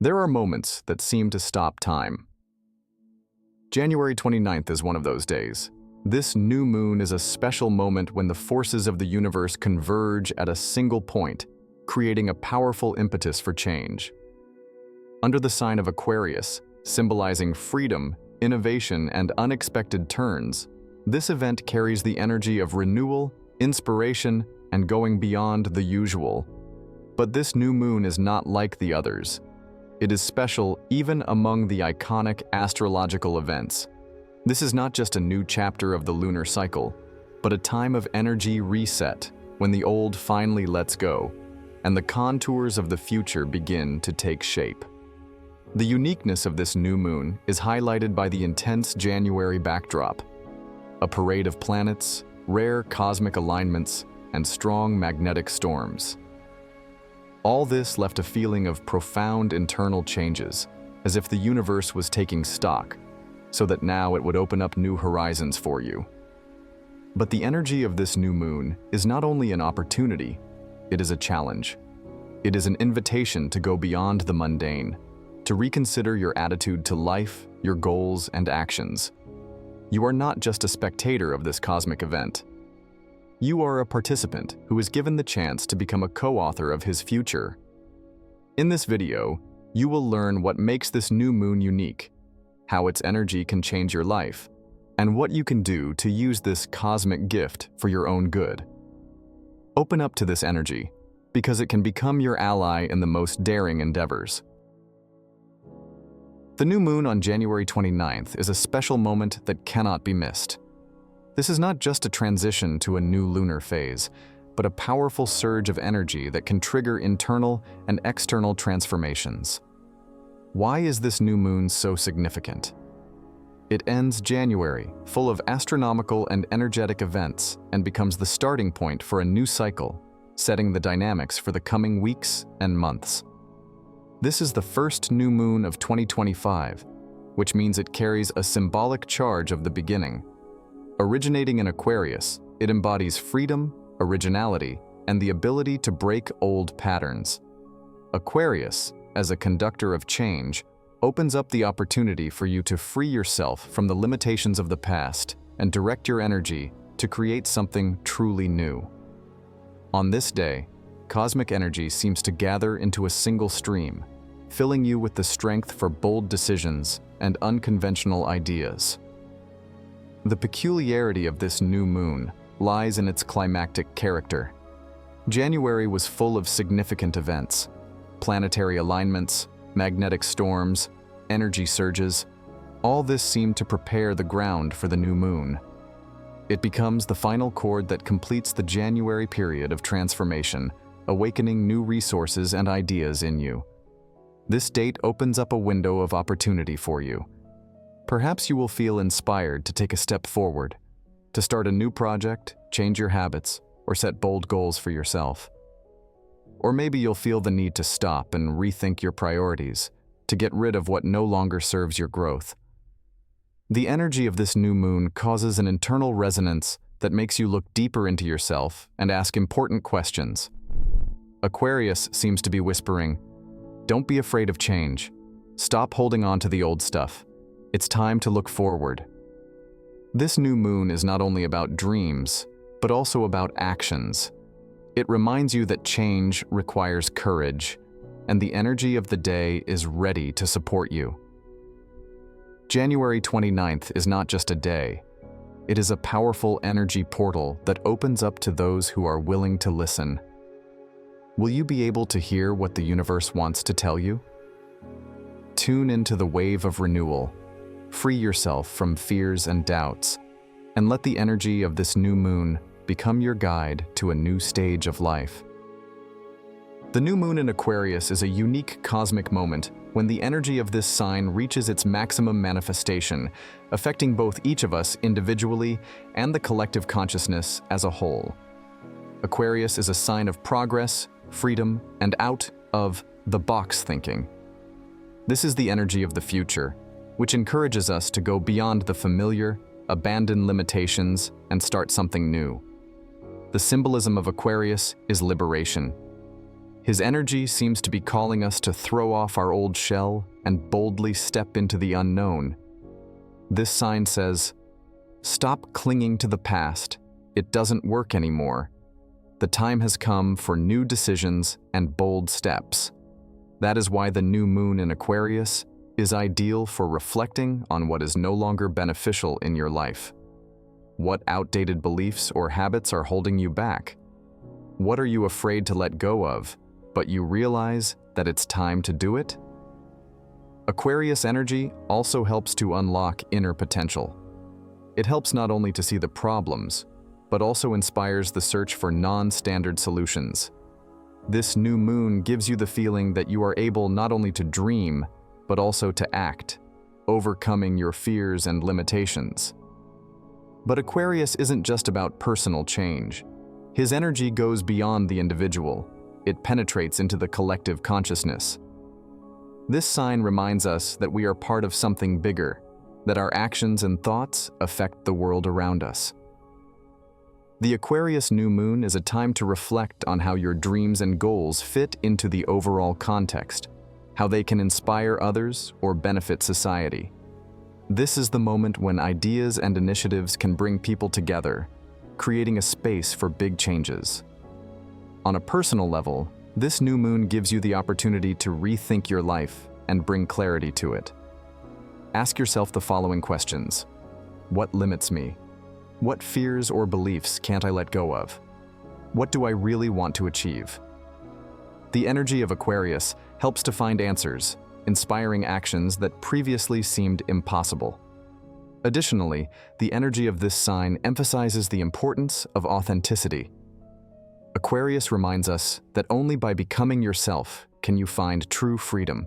There are moments that seem to stop time. January 29th is one of those days. This new moon is a special moment when the forces of the universe converge at a single point, creating a powerful impetus for change. Under the sign of Aquarius, symbolizing freedom, innovation, and unexpected turns, this event carries the energy of renewal, inspiration, and going beyond the usual. But this new moon is not like the others. It is special even among the iconic astrological events. This is not just a new chapter of the lunar cycle, but a time of energy reset when the old finally lets go and the contours of the future begin to take shape. The uniqueness of this new moon is highlighted by the intense January backdrop, a parade of planets, rare cosmic alignments, and strong magnetic storms. All this left a feeling of profound internal changes, as if the universe was taking stock, so that now it would open up new horizons for you. But the energy of this new moon is not only an opportunity, it is a challenge. It is an invitation to go beyond the mundane, to reconsider your attitude to life, your goals, and actions. You are not just a spectator of this cosmic event. You are a participant who is given the chance to become a co-author of his future. In this video, you will learn what makes this new moon unique, how its energy can change your life, and what you can do to use this cosmic gift for your own good. Open up to this energy, because it can become your ally in the most daring endeavors. The new moon on January 29th is a special moment that cannot be missed. This is not just a transition to a new lunar phase, but a powerful surge of energy that can trigger internal and external transformations. Why is this new moon so significant? It ends January, full of astronomical and energetic events, and becomes the starting point for a new cycle, setting the dynamics for the coming weeks and months. This is the first new moon of 2025, which means it carries a symbolic charge of the beginning. Originating in Aquarius, it embodies freedom, originality, and the ability to break old patterns. Aquarius, as a conductor of change, opens up the opportunity for you to free yourself from the limitations of the past and direct your energy to create something truly new. On this day, cosmic energy seems to gather into a single stream, filling you with the strength for bold decisions and unconventional ideas. The peculiarity of this new moon lies in its climactic character. January was full of significant events: planetary alignments, magnetic storms, energy surges. All this seemed to prepare the ground for the new moon. It becomes the final chord that completes the January period of transformation, awakening new resources and ideas in you. This date opens up a window of opportunity for you. Perhaps you will feel inspired to take a step forward, to start a new project, change your habits, or set bold goals for yourself. Or maybe you'll feel the need to stop and rethink your priorities, to get rid of what no longer serves your growth. The energy of this new moon causes an internal resonance that makes you look deeper into yourself and ask important questions. Aquarius seems to be whispering, "Don't be afraid of change. Stop holding on to the old stuff. It's time to look forward." This new moon is not only about dreams, but also about actions. It reminds you that change requires courage, and the energy of the day is ready to support you. January 29th is not just a day. It is a powerful energy portal that opens up to those who are willing to listen. Will you be able to hear what the universe wants to tell you? Tune into the wave of renewal. Free yourself from fears and doubts, and let the energy of this new moon become your guide to a new stage of life. The new moon in Aquarius is a unique cosmic moment when the energy of this sign reaches its maximum manifestation, affecting both each of us individually and the collective consciousness as a whole. Aquarius is a sign of progress, freedom, and out of the box thinking. This is the energy of the future, which encourages us to go beyond the familiar, abandon limitations, and start something new. The symbolism of Aquarius is liberation. His energy seems to be calling us to throw off our old shell and boldly step into the unknown. This sign says, "Stop clinging to the past. It doesn't work anymore. The time has come for new decisions and bold steps." That is why the new moon in Aquarius is ideal for reflecting on what is no longer beneficial in your life. What outdated beliefs or habits are holding you back? What are you afraid to let go of, but you realize that it's time to do it? Aquarius energy also helps to unlock inner potential. It helps not only to see the problems, but also inspires the search for non-standard solutions. This new moon gives you the feeling that you are able not only to dream, but also to act, overcoming your fears and limitations. But Aquarius isn't just about personal change. His energy goes beyond the individual. It penetrates into the collective consciousness. This sign reminds us that we are part of something bigger, that our actions and thoughts affect the world around us. The Aquarius new moon is a time to reflect on how your dreams and goals fit into the overall context, how they can inspire others or benefit society. This is the moment when ideas and initiatives can bring people together, creating a space for big changes. On a personal level, this new moon gives you the opportunity to rethink your life and bring clarity to it. Ask yourself the following questions. What limits me? What fears or beliefs can't I let go of? What do I really want to achieve? The energy of Aquarius helps to find answers, inspiring actions that previously seemed impossible. Additionally, the energy of this sign emphasizes the importance of authenticity. Aquarius reminds us that only by becoming yourself can you find true freedom.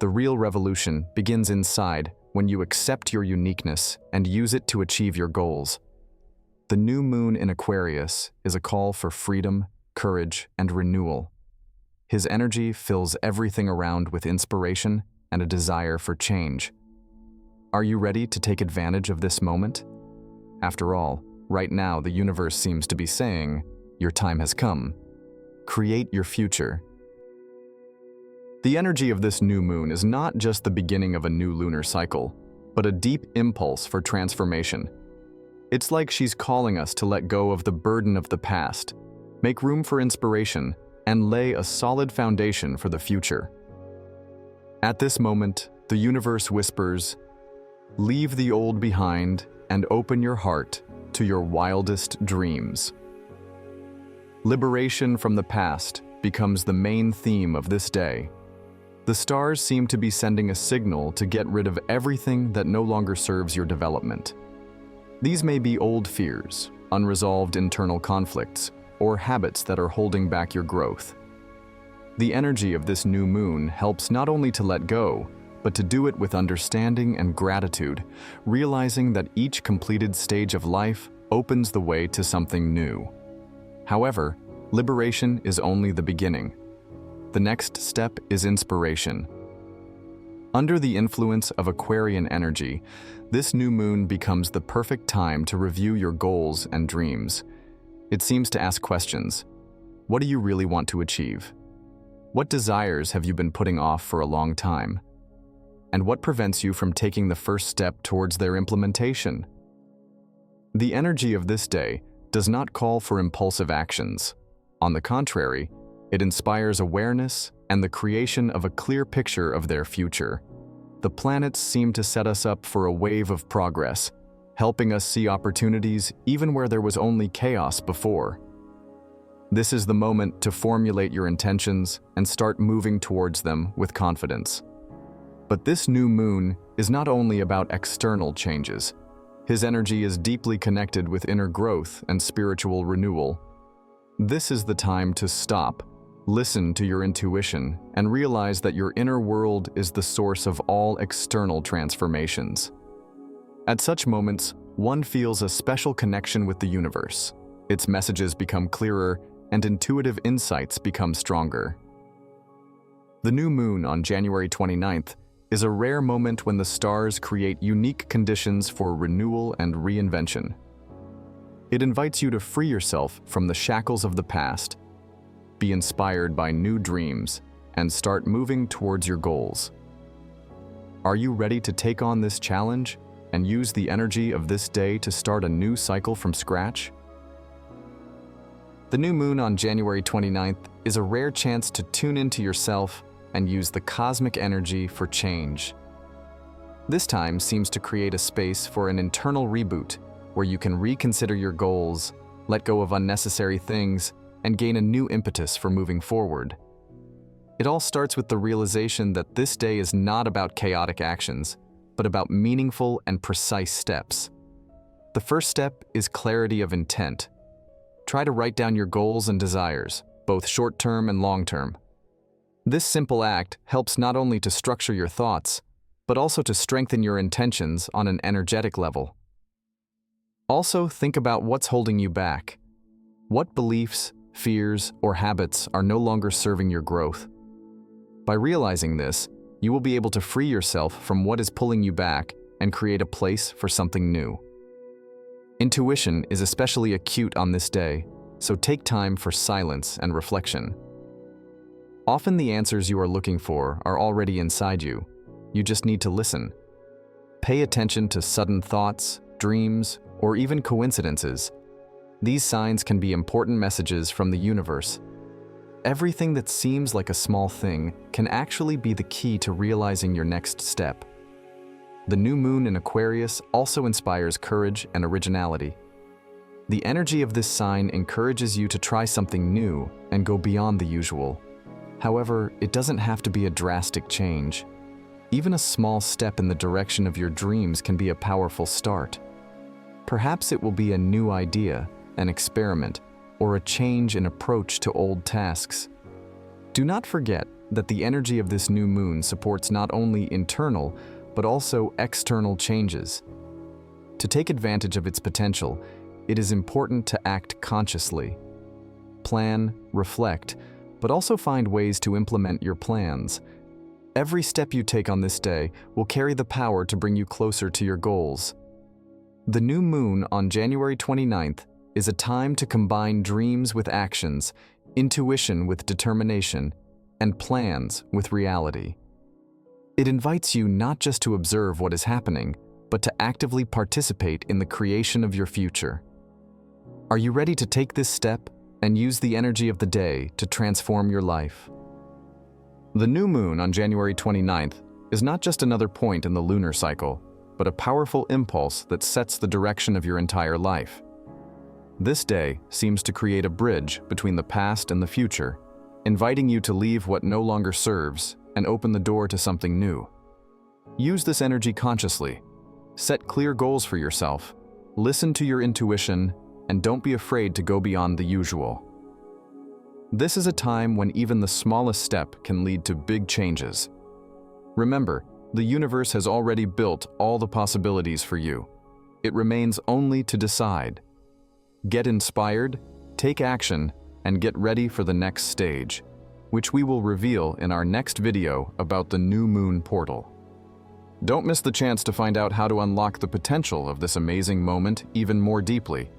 The real revolution begins inside when you accept your uniqueness and use it to achieve your goals. The new moon in Aquarius is a call for freedom, courage, and renewal. His energy fills everything around with inspiration and a desire for change. Are you ready to take advantage of this moment? After all, right now the universe seems to be saying, your time has come. Create your future. The energy of this new moon is not just the beginning of a new lunar cycle, but a deep impulse for transformation. It's like she's calling us to let go of the burden of the past, make room for inspiration, and lay a solid foundation for the future. At this moment, the universe whispers, "Leave the old behind and open your heart to your wildest dreams." Liberation from the past becomes the main theme of this day. The stars seem to be sending a signal to get rid of everything that no longer serves your development. These may be old fears, unresolved internal conflicts, or habits that are holding back your growth. The energy of this new moon helps not only to let go, but to do it with understanding and gratitude, realizing that each completed stage of life opens the way to something new. However, liberation is only the beginning. The next step is inspiration. Under the influence of Aquarian energy, this new moon becomes the perfect time to review your goals and dreams. It seems to ask questions. What do you really want to achieve? What desires have you been putting off for a long time? And what prevents you from taking the first step towards their implementation? The energy of this day does not call for impulsive actions. On the contrary, it inspires awareness and the creation of a clear picture of their future. The planets seem to set us up for a wave of progress, helping us see opportunities even where there was only chaos before. This is the moment to formulate your intentions and start moving towards them with confidence. But this new moon is not only about external changes. His energy is deeply connected with inner growth and spiritual renewal. This is the time to stop, listen to your intuition, and realize that your inner world is the source of all external transformations. At such moments, one feels a special connection with the universe. Its messages become clearer and intuitive insights become stronger. The new moon on January 29th is a rare moment when the stars create unique conditions for renewal and reinvention. It invites you to free yourself from the shackles of the past, be inspired by new dreams, and start moving towards your goals. Are you ready to take on this challenge and use the energy of this day to start a new cycle from scratch? The new moon on January 29th is a rare chance to tune into yourself and use the cosmic energy for change. This time seems to create a space for an internal reboot where you can reconsider your goals, let go of unnecessary things, and gain a new impetus for moving forward. It all starts with the realization that this day is not about chaotic actions, but about meaningful and precise steps. The first step is clarity of intent. Try to write down your goals and desires, both short-term and long-term. This simple act helps not only to structure your thoughts, but also to strengthen your intentions on an energetic level. Also, think about what's holding you back. What beliefs, fears, or habits are no longer serving your growth? By realizing this, you will be able to free yourself from what is pulling you back and create a place for something new. Intuition is especially acute on this day, so take time for silence and reflection. Often the answers you are looking for are already inside you. You just need to listen. Pay attention to sudden thoughts, dreams, or even coincidences. These signs can be important messages from the universe. Everything that seems like a small thing can actually be the key to realizing your next step. The new moon in Aquarius also inspires courage and originality. The energy of this sign encourages you to try something new and go beyond the usual. However, it doesn't have to be a drastic change. Even a small step in the direction of your dreams can be a powerful start. Perhaps it will be a new idea, an experiment, or a change in approach to old tasks. Do not forget that the energy of this new moon supports not only internal, but also external changes. To take advantage of its potential, it is important to act consciously. Plan, reflect, but also find ways to implement your plans. Every step you take on this day will carry the power to bring you closer to your goals. The new moon on January 29th is a time to combine dreams with actions, intuition with determination, and plans with reality. It invites you not just to observe what is happening, but to actively participate in the creation of your future. Are you ready to take this step and use the energy of the day to transform your life? The new moon on January 29th is not just another point in the lunar cycle, but a powerful impulse that sets the direction of your entire life. This day seems to create a bridge between the past and the future, inviting you to leave what no longer serves and open the door to something new. Use this energy consciously. Set clear goals for yourself, listen to your intuition, and don't be afraid to go beyond the usual. This is a time when even the smallest step can lead to big changes. Remember, the universe has already built all the possibilities for you. It remains only to decide. Get inspired, take action, and get ready for the next stage, which we will reveal in our next video about the new moon portal. Don't miss the chance to find out how to unlock the potential of this amazing moment even more deeply.